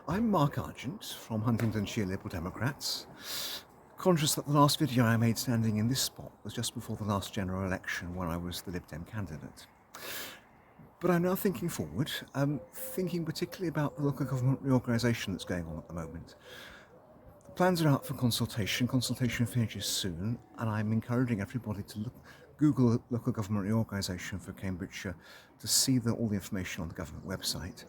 I'm Mark Argent from Huntingdonshire Liberal Democrats. Conscious that the last video I made standing in this spot was just before the last general election when I was the Lib Dem candidate. But I'm now thinking forward, thinking particularly about the local government reorganisation that's going on at the moment. The plans are out for consultation. Consultation finishes soon, and I'm encouraging everybody to Google local government reorganisation for Cambridgeshire to see all the information on the government website,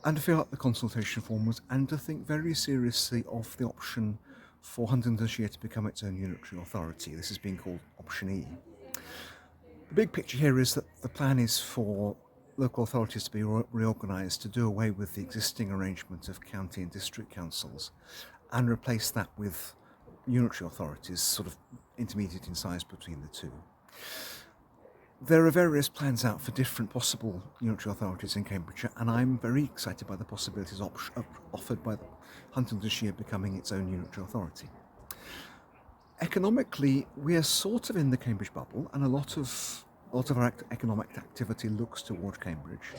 and to fill out the consultation forms and to think very seriously of the option for Huntingdonshire to become its own unitary authority. This is being called Option E. The big picture here is that the plan is for local authorities to be reorganised to do away with the existing arrangement of county and district councils and replace that with unitary authorities, sort of intermediate in size between the two. There are various plans out for different possible unitary authorities in Cambridgeshire, and I'm very excited by the possibilities offered by Huntingdonshire becoming its own unitary authority. Economically, we are sort of in the Cambridge bubble, and a lot of our economic activity looks toward Cambridge.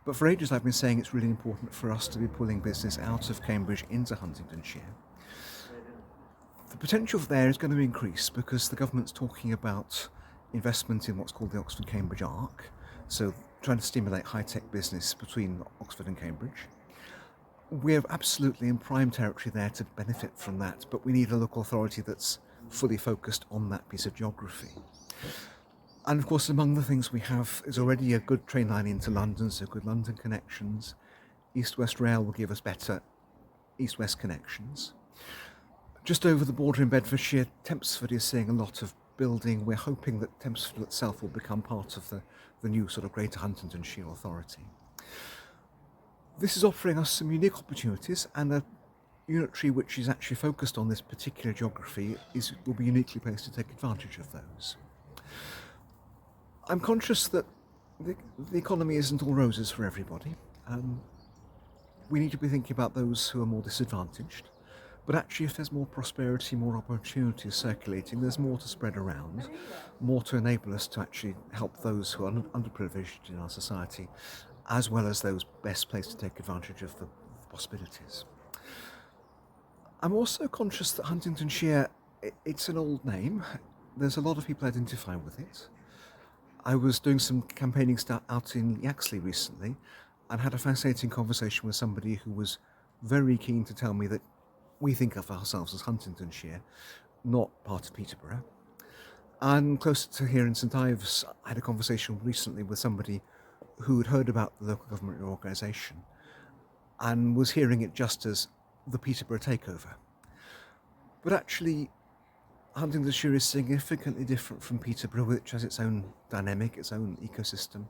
But for ages I've been saying it's really important for us to be pulling business out of Cambridge into Huntingdonshire. The potential there is going to increase because the government's talking about investment in what's called the Oxford-Cambridge Arc, so trying to stimulate high-tech business between Oxford and Cambridge. We're absolutely in prime territory there to benefit from that, but we need a local authority that's fully focused on that piece of geography. And of course, among the things we have is already a good train line into London, so good London connections. East-West Rail will give us better East-West connections. Just over the border in Bedfordshire, Tempsford is seeing a lot of building. We're hoping that Tempsford itself will become part of the new sort of Greater Huntingdonshire Authority. This is offering us some unique opportunities, and a unitary which is actually focused on this particular geography will be uniquely placed to take advantage of those. I'm conscious that the economy isn't all roses for everybody. We need to be thinking about those who are more disadvantaged. But actually, if there's more prosperity, more opportunities circulating, there's more to spread around, more to enable us to actually help those who are underprivileged in our society, as well as those best placed to take advantage of the possibilities. I'm also conscious that Huntingdonshire, it's an old name. There's a lot of people identify with it. I was doing some campaigning stuff out in Yaxley recently and had a fascinating conversation with somebody who was very keen to tell me that we think of ourselves as Huntingdonshire, not part of Peterborough. And closer to here in St Ives, I had a conversation recently with somebody who had heard about the local government reorganisation and was hearing it just as the Peterborough takeover. But actually, Huntingdonshire is significantly different from Peterborough, which has its own dynamic, its own ecosystem.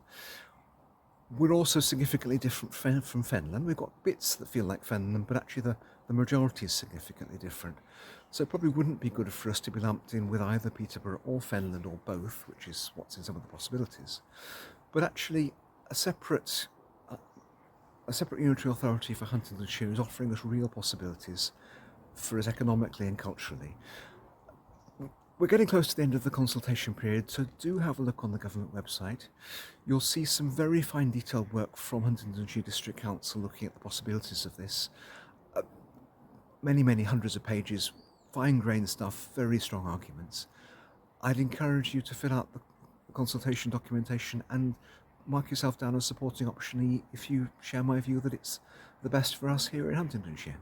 We're also significantly different from Fenland. We've got bits that feel like Fenland, but actually the majority is significantly different. So it probably wouldn't be good for us to be lumped in with either Peterborough or Fenland or both, which is what's in some of the possibilities. But actually, a separate unitary authority for Huntingdonshire is offering us real possibilities for us economically and culturally. We're getting close to the end of the consultation period, so do have a look on the government website. You'll see some very fine detailed work from Huntingdonshire District Council looking at the possibilities of this. Many hundreds of pages, fine-grained stuff, very strong arguments. I'd encourage you to fill out the consultation documentation and mark yourself down as supporting Option E if you share my view that it's the best for us here in Huntingdonshire.